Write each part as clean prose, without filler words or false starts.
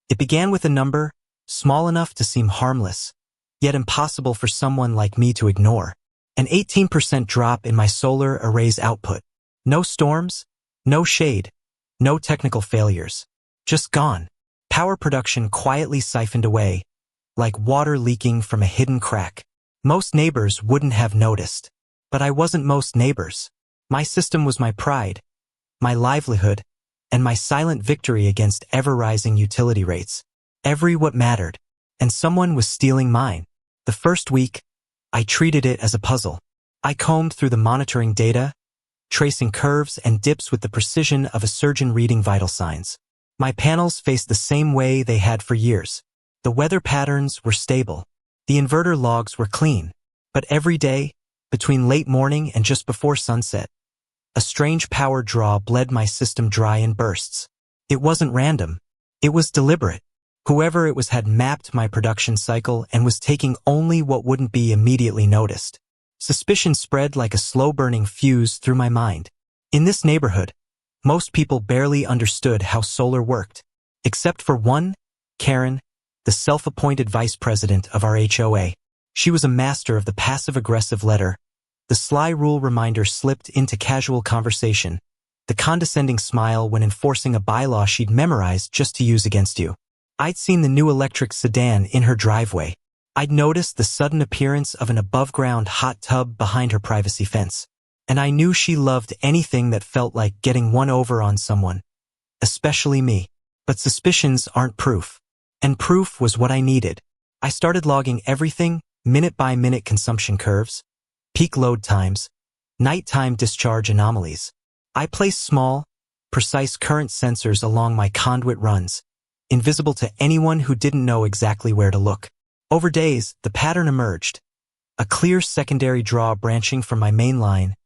It began with a number, small enough to seem harmless, yet impossible for someone like me to ignore. An 18% drop in my solar array's output. No storms, no shade, no technical failures. Just gone. Power production quietly siphoned away, like water leaking from a hidden crack. Most neighbors wouldn't have noticed. But I wasn't most neighbors. My system was my pride, my livelihood, and my silent victory against ever-rising utility rates. Every what mattered. And someone was stealing mine. The first week, I treated it as a puzzle. I combed through the monitoring data, tracing curves and dips with the precision of a surgeon reading vital signs. My panels faced the same way they had for years. The weather patterns were stable. The inverter logs were clean. But every day, between late morning and just before sunset, a strange power draw bled my system dry in bursts. It wasn't random. It was deliberate. Whoever it was had mapped my production cycle and was taking only what wouldn't be immediately noticed. Suspicion spread like a slow-burning fuse through my mind. In this neighborhood, most people barely understood how solar worked, except for one, Karen, the self-appointed vice president of our HOA. She was a master of the passive-aggressive letter. The sly rule reminder slipped into casual conversation, the condescending smile when enforcing a bylaw she'd memorized just to use against you. I'd seen the new electric sedan in her driveway. I'd noticed the sudden appearance of an above-ground hot tub behind her privacy fence. And I knew she loved anything that felt like getting one over on someone, especially me. But suspicions aren't proof. And proof was what I needed. I started logging everything, minute-by-minute consumption curves, peak load times, nighttime discharge anomalies. I placed small, precise current sensors along my conduit runs, invisible to anyone who didn't know exactly where to look. Over days, the pattern emerged. A clear secondary draw branching from my main line,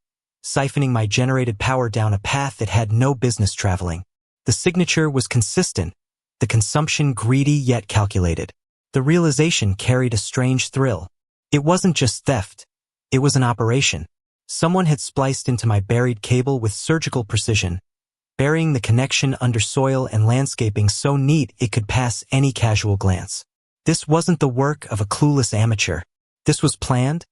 siphoning my generated power down a path that had no business traveling. The signature was consistent, the consumption greedy yet calculated. The realization carried a strange thrill. It wasn't just theft. It was an operation. Someone had spliced into my buried cable with surgical precision, burying the connection under soil and landscaping so neat it could pass any casual glance. This wasn't the work of a clueless amateur. This was planned,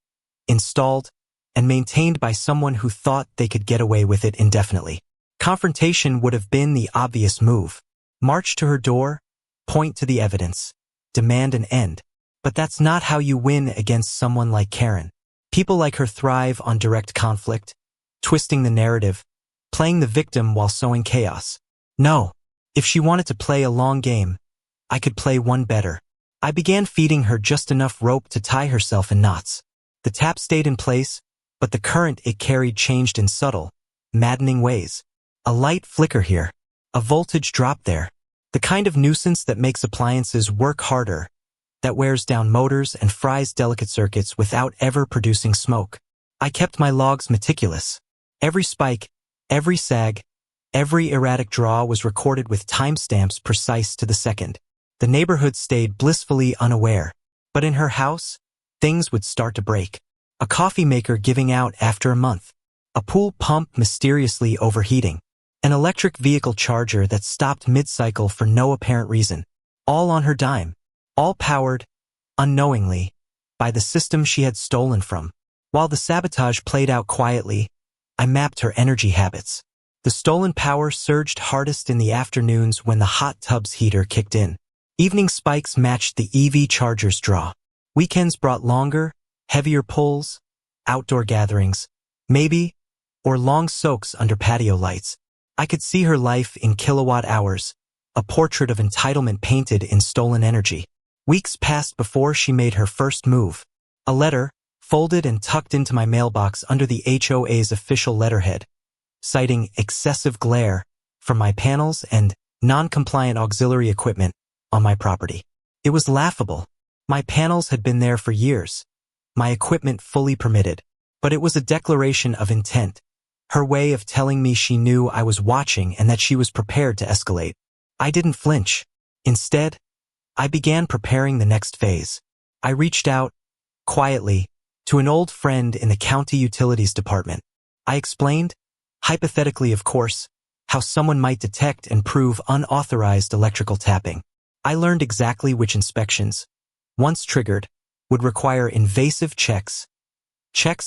installed, and maintained by someone who thought they could get away with it indefinitely. Confrontation would have been the obvious move. March to her door, point to the evidence, demand an end. But that's not how you win against someone like Karen. People like her thrive on direct conflict, twisting the narrative, playing the victim while sowing chaos. No, if she wanted to play a long game, I could play one better. I began feeding her just enough rope to tie herself in knots. The tap stayed in place, but the current it carried changed in subtle, maddening ways. A light flicker here, a voltage drop there. The kind of nuisance that makes appliances work harder, that wears down motors and fries delicate circuits without ever producing smoke. I kept my logs meticulous. Every spike, every sag, every erratic draw was recorded with timestamps precise to the second. The neighborhood stayed blissfully unaware. But in her house, things would start to break. A coffee maker giving out after a month. A pool pump mysteriously overheating. An electric vehicle charger that stopped mid-cycle for no apparent reason. All on her dime. All powered, unknowingly, by the system she had stolen from. While the sabotage played out quietly, I mapped her energy habits. The stolen power surged hardest in the afternoons when the hot tub's heater kicked in. Evening spikes matched the EV charger's draw. Weekends brought longer, heavier pulls, outdoor gatherings, maybe, or long soaks under patio lights. I could see her life in kilowatt hours, a portrait of entitlement painted in stolen energy. Weeks passed before she made her first move. A letter, folded and tucked into my mailbox under the HOA's official letterhead, citing excessive glare from my panels and non-compliant auxiliary equipment on my property. It was laughable. My panels had been there for years, my equipment fully permitted, but it was a declaration of intent, her way of telling me she knew I was watching and that she was prepared to escalate. I didn't flinch. Instead, I began preparing the next phase. I reached out, quietly, to an old friend in the county utilities department. I explained, hypothetically of course, how someone might detect and prove unauthorized electrical tapping. I learned exactly which inspections, once triggered, would require invasive checks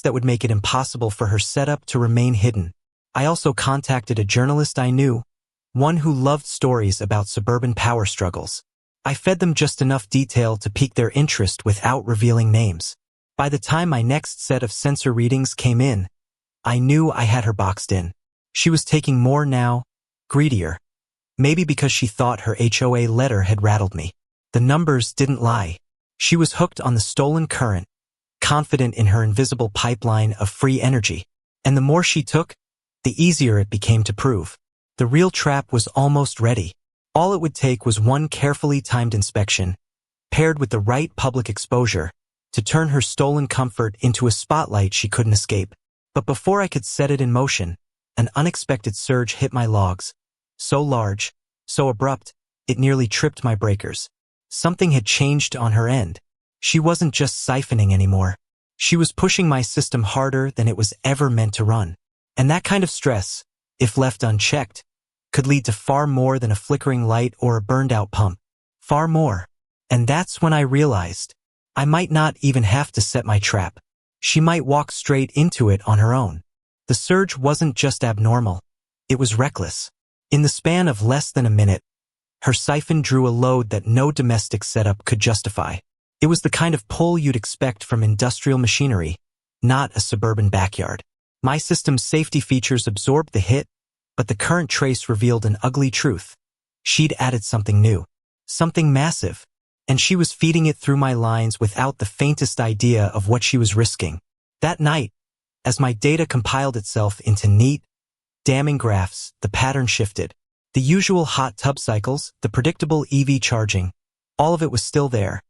that would make it impossible for her setup to remain hidden. I also contacted a journalist I knew, one who loved stories about suburban power struggles. I fed them just enough detail to pique their interest without revealing names. By the time my next set of sensor readings came in, I knew I had her boxed in. She was taking more now, greedier. Maybe because she thought her HOA letter had rattled me. The numbers didn't lie. She was hooked on the stolen current, confident in her invisible pipeline of free energy. And the more she took, the easier it became to prove. The real trap was almost ready. All it would take was one carefully timed inspection, paired with the right public exposure, to turn her stolen comfort into a spotlight she couldn't escape. But before I could set it in motion, an unexpected surge hit my logs. So large, so abrupt, it nearly tripped my breakers. Something had changed on her end. She wasn't just siphoning anymore. She was pushing my system harder than it was ever meant to run. And that kind of stress, if left unchecked, could lead to far more than a flickering light or a burned-out pump. Far more. And that's when I realized I might not even have to set my trap. She might walk straight into it on her own. The surge wasn't just abnormal. It was reckless. In the span of less than a minute, her siphon drew a load that no domestic setup could justify. It was the kind of pull you'd expect from industrial machinery, not a suburban backyard. My system's safety features absorbed the hit, but the current trace revealed an ugly truth. She'd added something new, something massive, and she was feeding it through my lines without the faintest idea of what she was risking. That night, as my data compiled itself into neat, damning graphs, the pattern shifted. The usual hot tub cycles, the predictable EV charging, all of it was still there.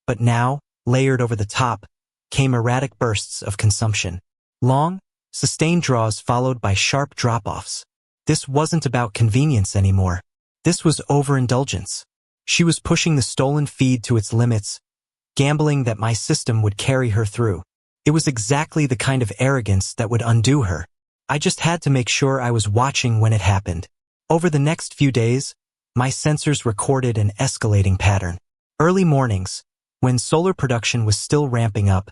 But now, layered over the top, came erratic bursts of consumption. Long, sustained draws followed by sharp drop-offs. This wasn't about convenience anymore. This was overindulgence. She was pushing the stolen feed to its limits, gambling that my system would carry her through. It was exactly the kind of arrogance that would undo her. I just had to make sure I was watching when it happened. Over the next few days, my sensors recorded an escalating pattern. Early mornings, when solar production was still ramping up,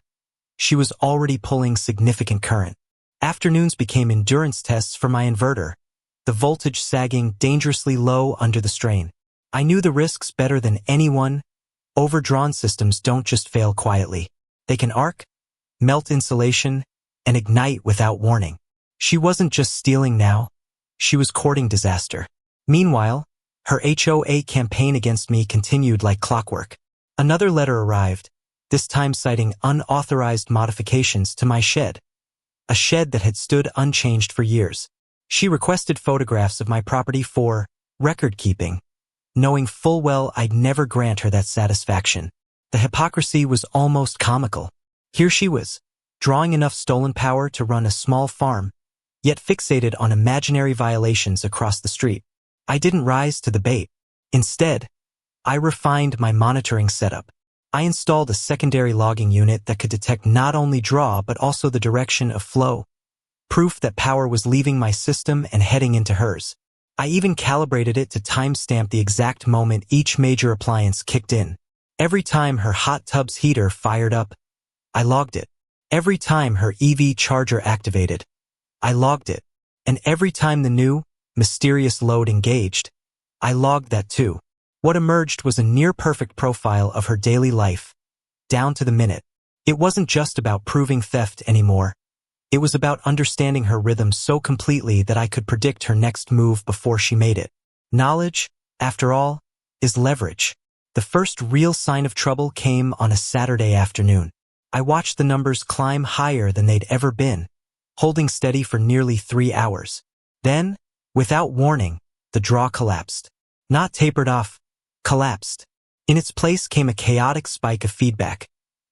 she was already pulling significant current. Afternoons became endurance tests for my inverter, the voltage sagging dangerously low under the strain. I knew the risks better than anyone. Overdrawn systems don't just fail quietly. They can arc, melt insulation, and ignite without warning. She wasn't just stealing now. She was courting disaster. Meanwhile, her HOA campaign against me continued like clockwork. Another letter arrived, this time citing unauthorized modifications to my shed. A shed that had stood unchanged for years. She requested photographs of my property for record-keeping, knowing full well I'd never grant her that satisfaction. The hypocrisy was almost comical. Here she was, drawing enough stolen power to run a small farm, yet fixated on imaginary violations across the street. I didn't rise to the bait. Instead, I refined my monitoring setup. I installed a secondary logging unit that could detect not only draw but also the direction of flow, proof that power was leaving my system and heading into hers. I even calibrated it to timestamp the exact moment each major appliance kicked in. Every time her hot tub's heater fired up, I logged it. Every time her EV charger activated, I logged it. And every time the new, mysterious load engaged, I logged that too. What emerged was a near-perfect profile of her daily life, down to the minute. It wasn't just about proving theft anymore. It was about understanding her rhythm so completely that I could predict her next move before she made it. Knowledge, after all, is leverage. The first real sign of trouble came on a Saturday afternoon. I watched the numbers climb higher than they'd ever been, holding steady for nearly 3 hours. Then, without warning, the draw collapsed. Not tapered off, collapsed. In its place came a chaotic spike of feedback,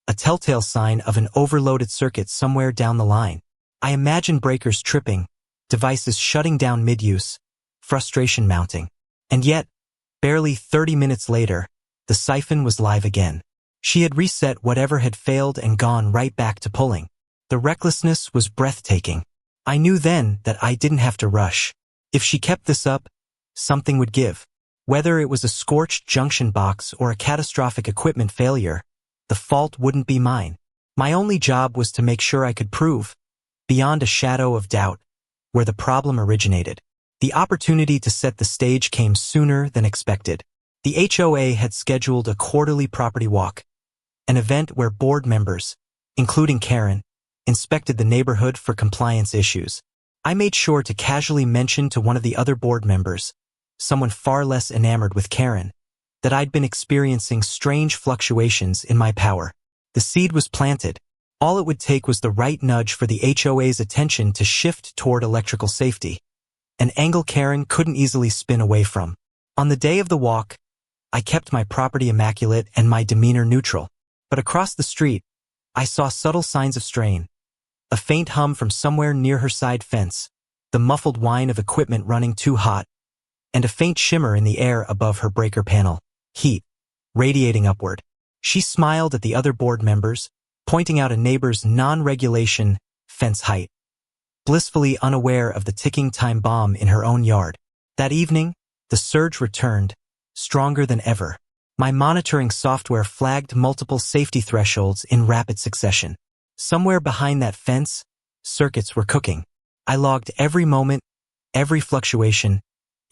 a telltale sign of an overloaded circuit somewhere down the line. I imagined breakers tripping, devices shutting down mid-use, frustration mounting. And yet, barely 30 minutes later, the siphon was live again. She had reset whatever had failed and gone right back to pulling. The recklessness was breathtaking. I knew then that I didn't have to rush. If she kept this up, something would give. Whether it was a scorched junction box or a catastrophic equipment failure, the fault wouldn't be mine. My only job was to make sure I could prove, beyond a shadow of doubt, where the problem originated. The opportunity to set the stage came sooner than expected. The HOA had scheduled a quarterly property walk, an event where board members, including Karen, inspected the neighborhood for compliance issues. I made sure to casually mention to one of the other board members, someone far less enamored with Karen, that I'd been experiencing strange fluctuations in my power. The seed was planted. All it would take was the right nudge for the HOA's attention to shift toward electrical safety, an angle Karen couldn't easily spin away from. On the day of the walk, I kept my property immaculate and my demeanor neutral. But across the street, I saw subtle signs of strain. A faint hum from somewhere near her side fence, the muffled whine of equipment running too hot, and a faint shimmer in the air above her breaker panel, heat, radiating upward. She smiled at the other board members, pointing out a neighbor's non-regulation fence height, blissfully unaware of the ticking time bomb in her own yard. That evening, the surge returned, stronger than ever. My monitoring software flagged multiple safety thresholds in rapid succession. Somewhere behind that fence, circuits were cooking. I logged every moment, every fluctuation,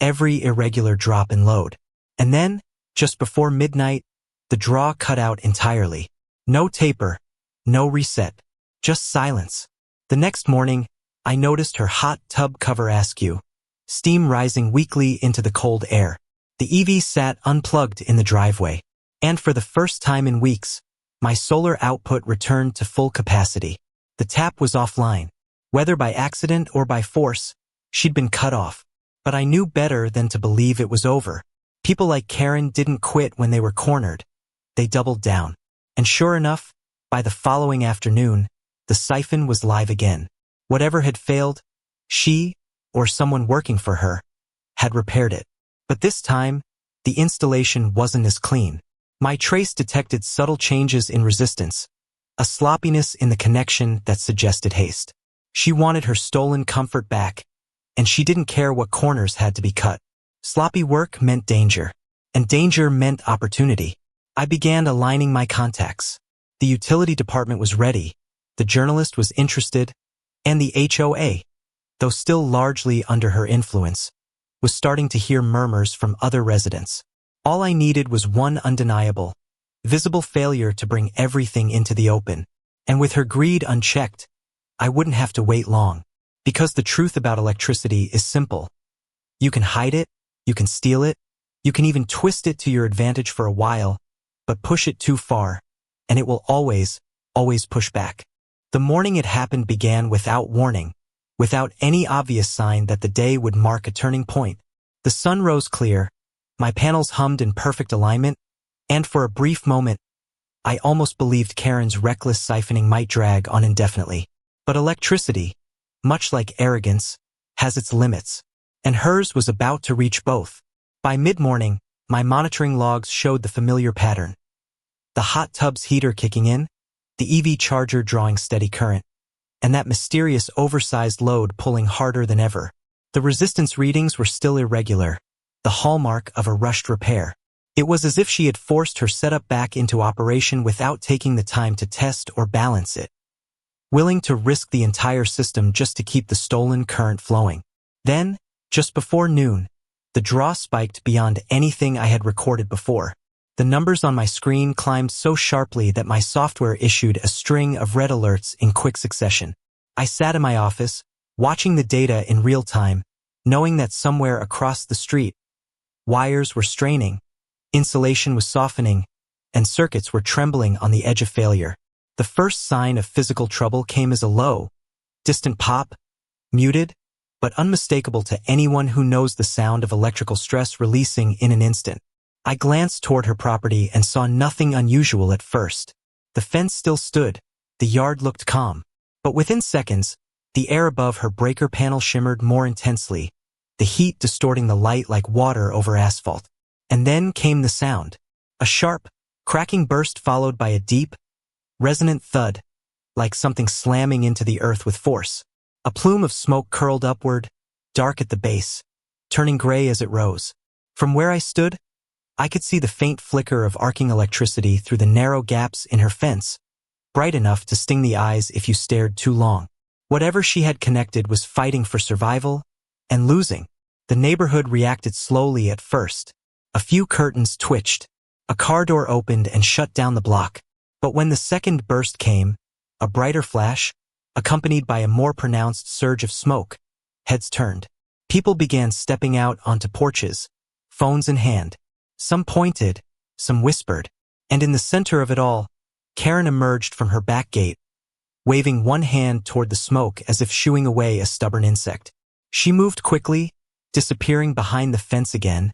every irregular drop in load. And then, just before midnight, the draw cut out entirely. No taper, no reset, just silence. The next morning, I noticed her hot tub cover askew, steam rising weakly into the cold air. The EV sat unplugged in the driveway. And for the first time in weeks, my solar output returned to full capacity. The tap was offline. Whether by accident or by force, she'd been cut off. But I knew better than to believe it was over. People like Karen didn't quit when they were cornered. They doubled down. And sure enough, by the following afternoon, the siphon was live again. Whatever had failed, she, or someone working for her, had repaired it. But this time, the installation wasn't as clean. My trace detected subtle changes in resistance, a sloppiness in the connection that suggested haste. She wanted her stolen comfort back, and she didn't care what corners had to be cut. Sloppy work meant danger, and danger meant opportunity. I began aligning my contacts. The utility department was ready, the journalist was interested, and the HOA, though still largely under her influence, was starting to hear murmurs from other residents. All I needed was one undeniable, visible failure to bring everything into the open. And with her greed unchecked, I wouldn't have to wait long. Because the truth about electricity is simple. You can hide it, you can steal it, you can even twist it to your advantage for a while, but push it too far, and it will always push back. The morning it happened began without warning, without any obvious sign that the day would mark a turning point. The sun rose clear, my panels hummed in perfect alignment, and for a brief moment, I almost believed Karen's reckless siphoning might drag on indefinitely. But electricity, much like arrogance, has its limits, and hers was about to reach both. By mid-morning, my monitoring logs showed the familiar pattern. The hot tub's heater kicking in, the EV charger drawing steady current, and that mysterious oversized load pulling harder than ever. The resistance readings were still irregular, the hallmark of a rushed repair. It was as if she had forced her setup back into operation without taking the time to test or balance it, willing to risk the entire system just to keep the stolen current flowing. Then, just before noon, the draw spiked beyond anything I had recorded before. The numbers on my screen climbed so sharply that my software issued a string of red alerts in quick succession. I sat in my office, watching the data in real time, knowing that somewhere across the street, wires were straining, insulation was softening, and circuits were trembling on the edge of failure. The first sign of physical trouble came as a low, distant pop, muted, but unmistakable to anyone who knows the sound of electrical stress releasing in an instant. I glanced toward her property and saw nothing unusual at first. The fence still stood, the yard looked calm. But within seconds, the air above her breaker panel shimmered more intensely, the heat distorting the light like water over asphalt. And then came the sound. A sharp, cracking burst followed by a deep, resonant thud, like something slamming into the earth with force. A plume of smoke curled upward, dark at the base, turning gray as it rose. From where I stood, I could see the faint flicker of arcing electricity through the narrow gaps in her fence, bright enough to sting the eyes if you stared too long. Whatever she had connected was fighting for survival and losing. The neighborhood reacted slowly at first. A few curtains twitched. A car door opened and shut down the block. But when the second burst came, a brighter flash, accompanied by a more pronounced surge of smoke, heads turned. People began stepping out onto porches, phones in hand. Some pointed, some whispered, and in the center of it all, Karen emerged from her back gate, waving one hand toward the smoke as if shooing away a stubborn insect. She moved quickly, disappearing behind the fence again,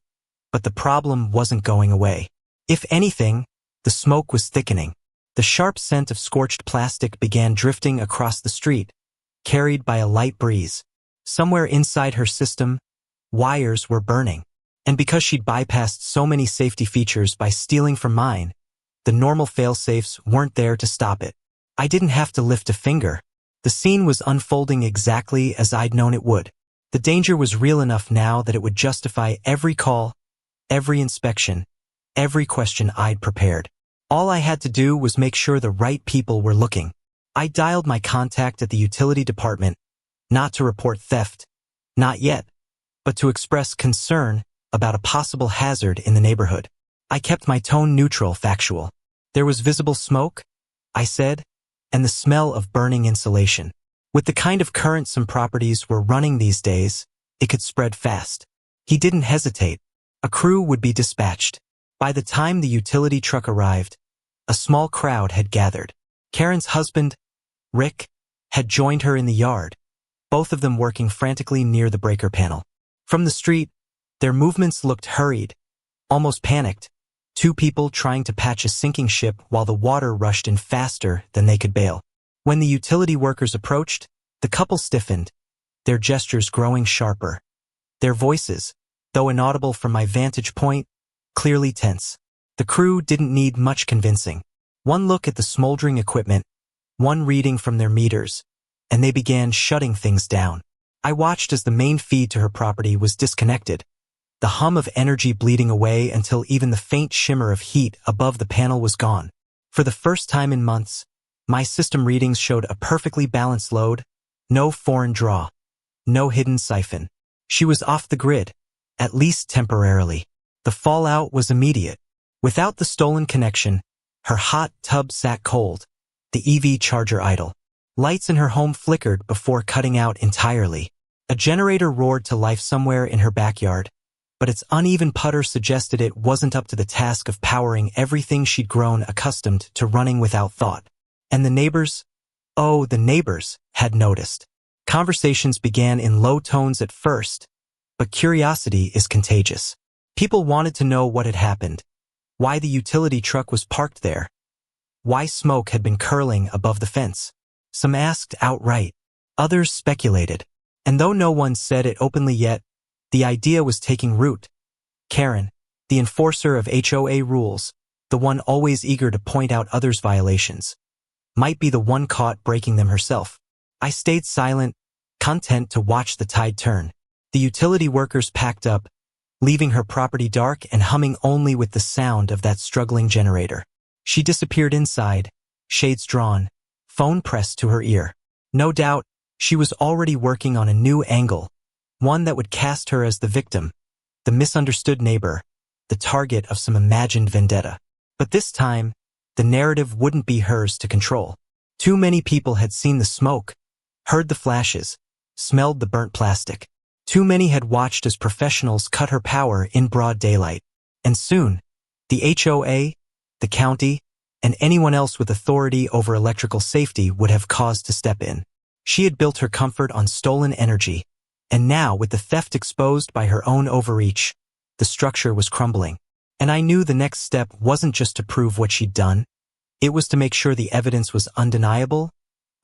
but the problem wasn't going away. If anything, the smoke was thickening. The sharp scent of scorched plastic began drifting across the street, carried by a light breeze. Somewhere inside her system, wires were burning. And because she'd bypassed so many safety features by stealing from mine, the normal fail-safes weren't there to stop it. I didn't have to lift a finger. The scene was unfolding exactly as I'd known it would. The danger was real enough now that it would justify every call, every inspection, every question I'd prepared. All I had to do was make sure the right people were looking. I dialed my contact at the utility department, not to report theft, not yet, but to express concern about a possible hazard in the neighborhood. I kept my tone neutral, factual. There was visible smoke, I said, and the smell of burning insulation. With the kind of current some properties were running these days, it could spread fast. He didn't hesitate. A crew would be dispatched. By the time the utility truck arrived, a small crowd had gathered. Karen's husband, Rick, had joined her in the yard, both of them working frantically near the breaker panel. From the street, their movements looked hurried, almost panicked, two people trying to patch a sinking ship while the water rushed in faster than they could bail. When the utility workers approached, the couple stiffened, their gestures growing sharper. Their voices, though inaudible from my vantage point, clearly tense. The crew didn't need much convincing. One look at the smoldering equipment, one reading from their meters, and they began shutting things down. I watched as the main feed to her property was disconnected, the hum of energy bleeding away until even the faint shimmer of heat above the panel was gone. For the first time in months, my system readings showed a perfectly balanced load, no foreign draw, no hidden siphon. She was off the grid, at least temporarily. The fallout was immediate. Without the stolen connection, her hot tub sat cold, the EV charger idle. Lights in her home flickered before cutting out entirely. A generator roared to life somewhere in her backyard, but its uneven putter suggested it wasn't up to the task of powering everything she'd grown accustomed to running without thought. And the neighbors? Oh, the neighbors had noticed. Conversations began in low tones at first, but curiosity is contagious. People wanted to know what had happened, why the utility truck was parked there, why smoke had been curling above the fence. Some asked outright, others speculated, and though no one said it openly yet, the idea was taking root. Karen, the enforcer of HOA rules, the one always eager to point out others' violations, might be the one caught breaking them herself. I stayed silent, content to watch the tide turn. The utility workers packed up, leaving her property dark and humming only with the sound of that struggling generator. She disappeared inside, shades drawn, phone pressed to her ear. No doubt, she was already working on a new angle, one that would cast her as the victim, the misunderstood neighbor, the target of some imagined vendetta. But this time, the narrative wouldn't be hers to control. Too many people had seen the smoke, heard the flashes, smelled the burnt plastic. Too many had watched as professionals cut her power in broad daylight. And soon, the HOA, the county, and anyone else with authority over electrical safety would have cause to step in. She had built her comfort on stolen energy, and now, with the theft exposed by her own overreach, the structure was crumbling. And I knew the next step wasn't just to prove what she'd done. It was to make sure the evidence was undeniable,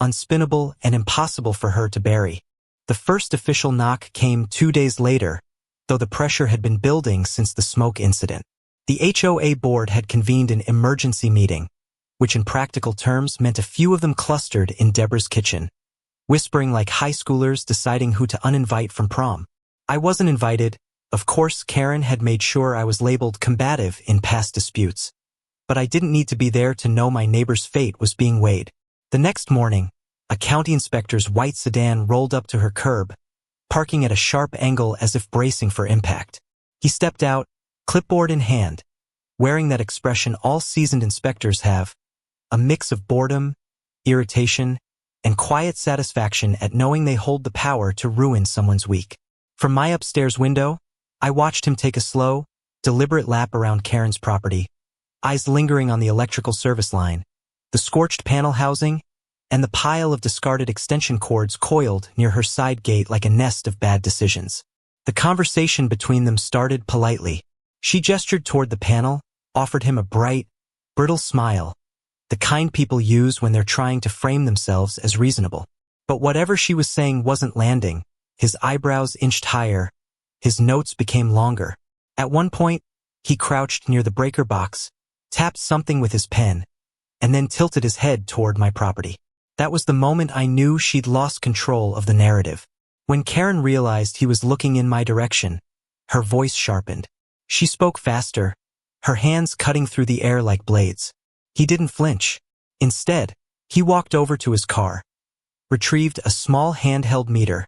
unspinnable, and impossible for her to bury. The first official knock came 2 days later, though the pressure had been building since the smoke incident. The HOA board had convened an emergency meeting, which in practical terms meant a few of them clustered in Deborah's kitchen, whispering like high schoolers deciding who to uninvite from prom. I wasn't invited, Of course, Karen had made sure I was labeled combative in past disputes. But I didn't need to be there to know my neighbor's fate was being weighed. The next morning, a county inspector's white sedan rolled up to her curb, parking at a sharp angle as if bracing for impact. He stepped out, clipboard in hand, wearing that expression all seasoned inspectors have, a mix of boredom, irritation, and quiet satisfaction at knowing they hold the power to ruin someone's week. From my upstairs window, I watched him take a slow, deliberate lap around Karen's property, eyes lingering on the electrical service line, the scorched panel housing, and the pile of discarded extension cords coiled near her side gate like a nest of bad decisions. The conversation between them started politely. She gestured toward the panel, offered him a bright, brittle smile, the kind people use when they're trying to frame themselves as reasonable. But whatever she was saying wasn't landing. His eyebrows inched higher, his notes became longer. At one point, he crouched near the breaker box, tapped something with his pen, and then tilted his head toward my property. That was the moment I knew she'd lost control of the narrative. When Karen realized he was looking in my direction, her voice sharpened. She spoke faster, her hands cutting through the air like blades. He didn't flinch. Instead, he walked over to his car, retrieved a small handheld meter,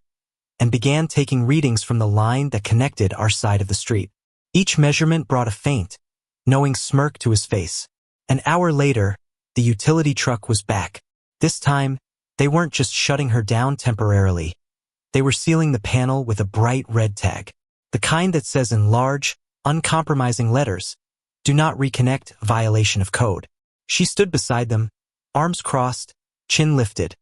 and began taking readings from the line that connected our side of the street. Each measurement brought a faint, knowing smirk to his face. An hour later, the utility truck was back. This time, they weren't just shutting her down temporarily. They were sealing the panel with a bright red tag, the kind that says in large, uncompromising letters, "Do not reconnect, violation of code." She stood beside them, arms crossed, chin lifted,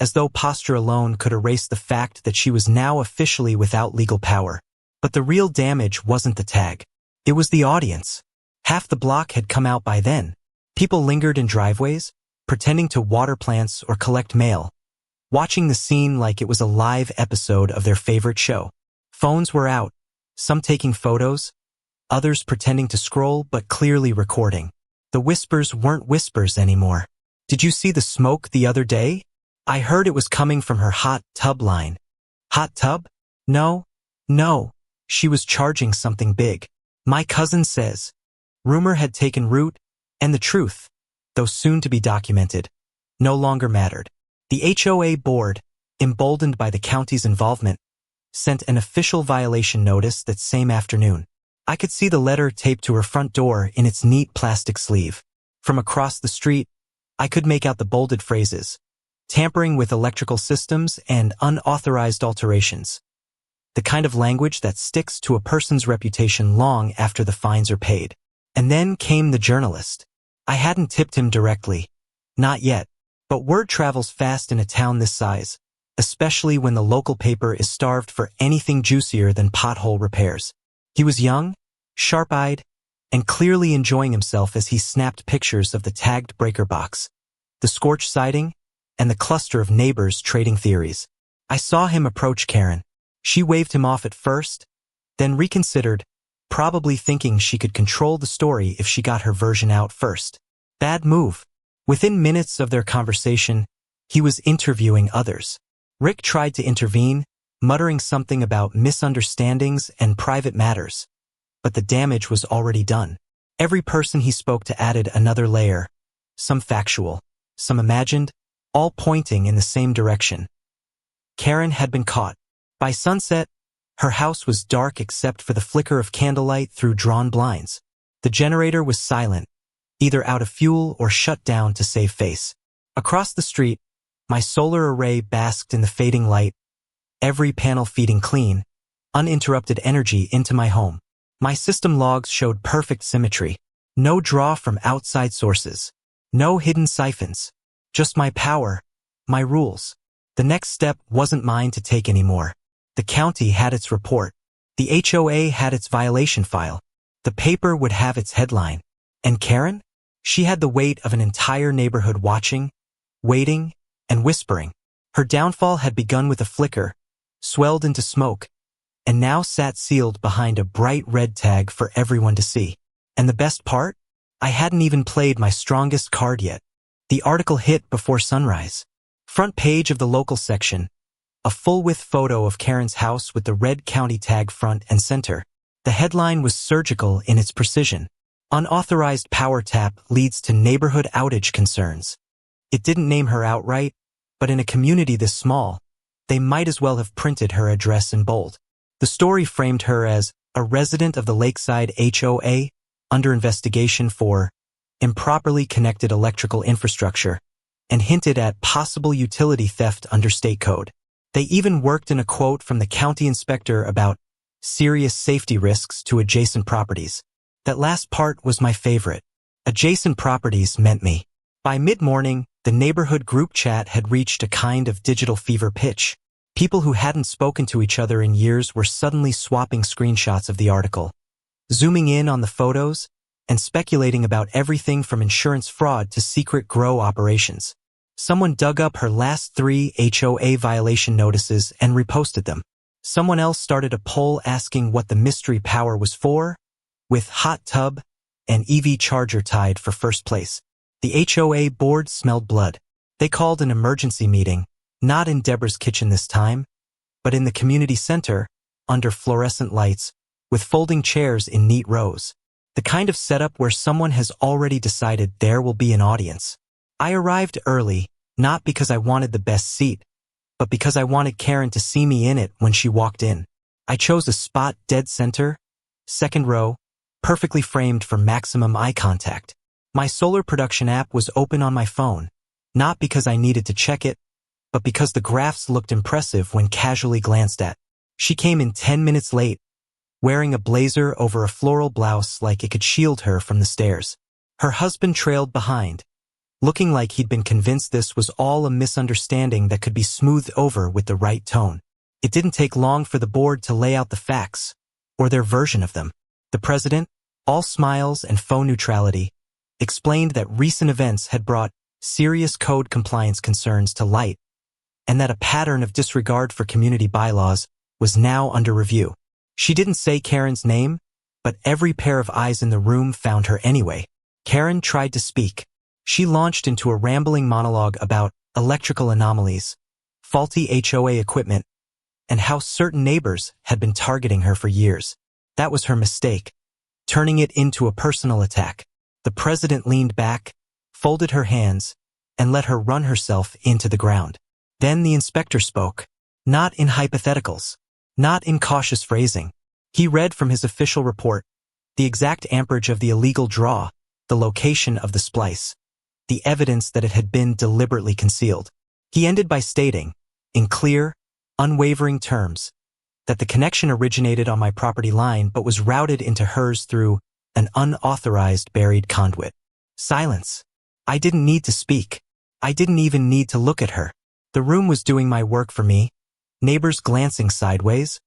as though posture alone could erase the fact that she was now officially without legal power. But the real damage wasn't the tag. It was the audience. Half the block had come out by then. People lingered in driveways, pretending to water plants or collect mail, watching the scene like it was a live episode of their favorite show. Phones were out, some taking photos, others pretending to scroll but clearly recording. The whispers weren't whispers anymore. "Did you see the smoke the other day? I heard it was coming from her hot tub line." Hot tub? No. She was charging something big. My cousin says. Rumor had taken root, and the truth, though soon to be documented, no longer mattered. The HOA board, emboldened by the county's involvement, sent an official violation notice that same afternoon. I could see the letter taped to her front door in its neat plastic sleeve. From across the street, I could make out the bolded phrases, "tampering with electrical systems" and "unauthorized alterations." The kind of language that sticks to a person's reputation long after the fines are paid. And then came the journalist. I hadn't tipped him directly. Not yet. But word travels fast in a town this size, especially when the local paper is starved for anything juicier than pothole repairs. He was young, sharp-eyed, and clearly enjoying himself as he snapped pictures of the tagged breaker box, the scorched siding, and the cluster of neighbors trading theories. I saw him approach Karen. She waved him off at first, then reconsidered, probably thinking she could control the story if she got her version out first. Bad move. Within minutes of their conversation, he was interviewing others. Rick tried to intervene, muttering something about misunderstandings and private matters. But the damage was already done. Every person he spoke to added another layer, some factual, some imagined, all pointing in the same direction. Karen had been caught. By sunset, her house was dark except for the flicker of candlelight through drawn blinds. The generator was silent, either out of fuel or shut down to save face. Across the street, my solar array basked in the fading light, every panel feeding clean, uninterrupted energy into my home. My system logs showed perfect symmetry. No draw from outside sources. No hidden siphons. Just my power, my rules. The next step wasn't mine to take anymore. The county had its report. The HOA had its violation file. The paper would have its headline. And Karen? She had the weight of an entire neighborhood watching, waiting, and whispering. Her downfall had begun with a flicker, swelled into smoke, and now sat sealed behind a bright red tag for everyone to see. And the best part? I hadn't even played my strongest card yet. The article hit before sunrise. Front page of the local section. A full-width photo of Karen's house with the red county tag front and center. The headline was surgical in its precision. Unauthorized power tap leads to neighborhood outage concerns. It didn't name her outright, but in a community this small, they might as well have printed her address in bold. The story framed her as a resident of the Lakeside HOA under investigation for improperly connected electrical infrastructure and hinted at possible utility theft under state code. They even worked in a quote from the county inspector about serious safety risks to adjacent properties. That last part was my favorite. Adjacent properties meant me. By mid-morning, the neighborhood group chat had reached a kind of digital fever pitch. People who hadn't spoken to each other in years were suddenly swapping screenshots of the article, zooming in on the photos, and speculating about everything from insurance fraud to secret grow operations. Someone dug up her last 3 HOA violation notices and reposted them. Someone else started a poll asking what the mystery power was for, with hot tub and EV charger tied for first place. The HOA board smelled blood. They called an emergency meeting, not in Deborah's kitchen this time, but in the community center, under fluorescent lights, with folding chairs in neat rows. The kind of setup where someone has already decided there will be an audience. I arrived early, not because I wanted the best seat, but because I wanted Karen to see me in it when she walked in. I chose a spot dead center, second row, perfectly framed for maximum eye contact. My solar production app was open on my phone, not because I needed to check it, but because the graphs looked impressive when casually glanced at. She came in 10 minutes late, wearing a blazer over a floral blouse like it could shield her from the stairs. Her husband trailed behind, looking like he'd been convinced this was all a misunderstanding that could be smoothed over with the right tone. It didn't take long for the board to lay out the facts, or their version of them. The president, all smiles and faux neutrality, explained that recent events had brought serious code compliance concerns to light, and that a pattern of disregard for community bylaws was now under review. She didn't say Karen's name, but every pair of eyes in the room found her anyway. Karen tried to speak. She launched into a rambling monologue about electrical anomalies, faulty HOA equipment, and how certain neighbors had been targeting her for years. That was her mistake, turning it into a personal attack. The president leaned back, folded her hands, and let her run herself into the ground. Then the inspector spoke, not in hypotheticals, not in cautious phrasing. He read from his official report, the exact amperage of the illegal draw, the location of the splice, the evidence that it had been deliberately concealed. He ended by stating, in clear, unwavering terms, that the connection originated on my property line but was routed into hers through an unauthorized buried conduit. Silence. I didn't need to speak. I didn't even need to look at her. The room was doing my work for me, neighbors glancing sideways,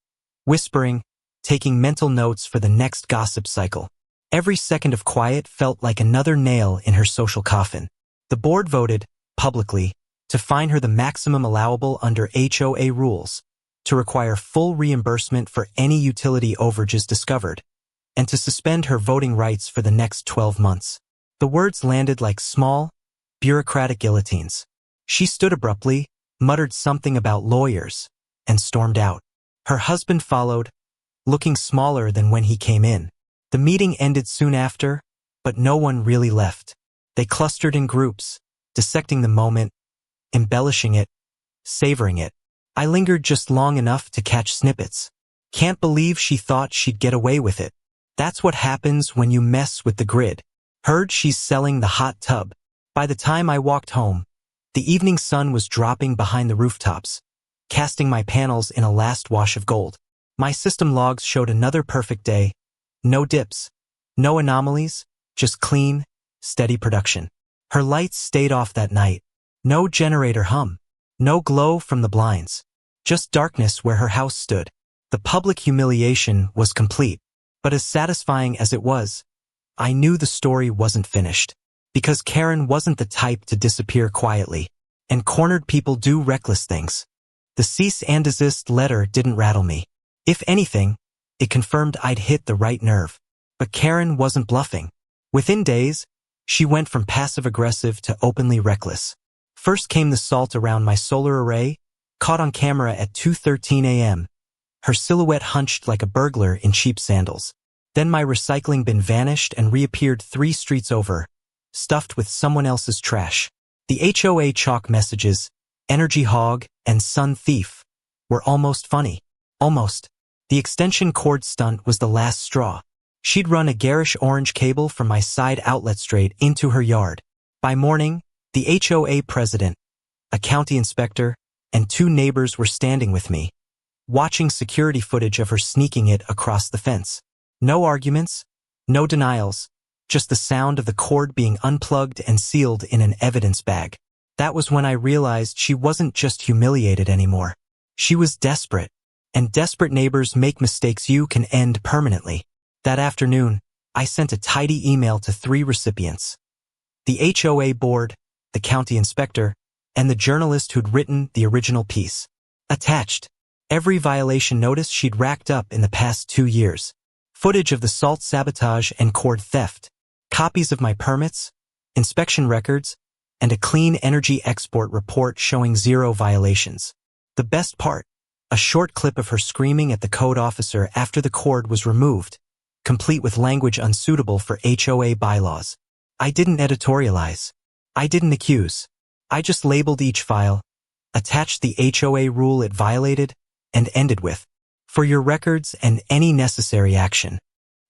whispering, taking mental notes for the next gossip cycle. Every second of quiet felt like another nail in her social coffin. The board voted, publicly, to fine her the maximum allowable under HOA rules, to require full reimbursement for any utility overages discovered, and to suspend her voting rights for the next 12 months. The words landed like small, bureaucratic guillotines. She stood abruptly, muttered something about lawyers, and stormed out. Her husband followed, looking smaller than when he came in. The meeting ended soon after, but no one really left. They clustered in groups, dissecting the moment, embellishing it, savoring it. I lingered just long enough to catch snippets. Can't believe she thought she'd get away with it. That's what happens when you mess with the grid. Heard she's selling the hot tub. By the time I walked home, the evening sun was dropping behind the rooftops, casting my panels in a last wash of gold. My system logs showed another perfect day. No dips, no anomalies, just clean, steady production. Her lights stayed off that night. No generator hum. No glow from the blinds. Just darkness where her house stood. The public humiliation was complete. But as satisfying as it was, I knew the story wasn't finished. Because Karen wasn't the type to disappear quietly. And cornered people do reckless things. The cease and desist letter didn't rattle me. If anything, it confirmed I'd hit the right nerve. But Karen wasn't bluffing. Within days, she went from passive-aggressive to openly reckless. First came the salt around my solar array, caught on camera at 2:13 a.m., her silhouette hunched like a burglar in cheap sandals. Then my recycling bin vanished and reappeared 3 streets over, stuffed with someone else's trash. The HOA chalk messages, Energy Hog and Sun Thief, were almost funny. Almost. The extension cord stunt was the last straw. She'd run a garish orange cable from my side outlet straight into her yard. By morning, the HOA president, a county inspector, and 2 neighbors were standing with me, watching security footage of her sneaking it across the fence. No arguments, no denials, just the sound of the cord being unplugged and sealed in an evidence bag. That was when I realized she wasn't just humiliated anymore. She was desperate, and desperate neighbors make mistakes you can end permanently. That afternoon, I sent a tidy email to 3 recipients: the HOA board, the county inspector, and the journalist who'd written the original piece. Attached, every violation notice she'd racked up in the past 2 years. Footage of the salt sabotage and cord theft, copies of my permits, inspection records, and a clean energy export report showing 0 violations. The best part, a short clip of her screaming at the code officer after the cord was removed, complete with language unsuitable for HOA bylaws. I didn't editorialize. I didn't accuse. I just labeled each file, attached the HOA rule it violated, and ended with, "For your records and any necessary action."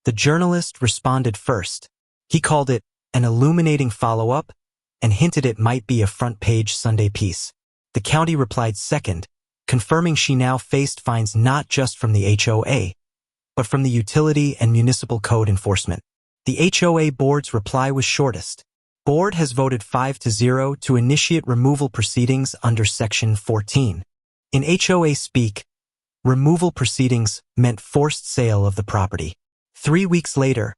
The journalist responded first. He called it an illuminating follow-up and hinted it might be a front-page Sunday piece. The county replied second, confirming she now faced fines not just from the HOA, but from the utility and municipal code enforcement. The HOA board's reply was shortest. Board has voted 5-0 to initiate removal proceedings under Section 14. In HOA speak, removal proceedings meant forced sale of the property. 3 weeks later,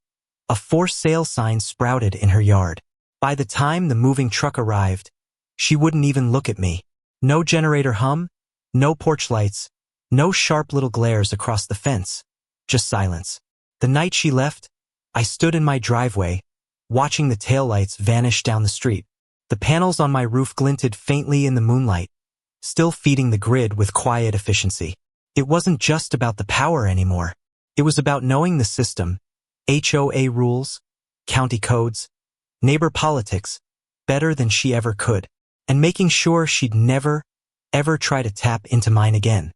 a forced sale sign sprouted in her yard. By the time the moving truck arrived, she wouldn't even look at me. No generator hum, no porch lights, no sharp little glares across the fence, just silence. The night she left, I stood in my driveway, watching the taillights vanish down the street. The panels on my roof glinted faintly in the moonlight, still feeding the grid with quiet efficiency. It wasn't just about the power anymore. It was about knowing the system, HOA rules, county codes, neighbor politics, better than she ever could, and making sure she'd never, ever try to tap into mine again.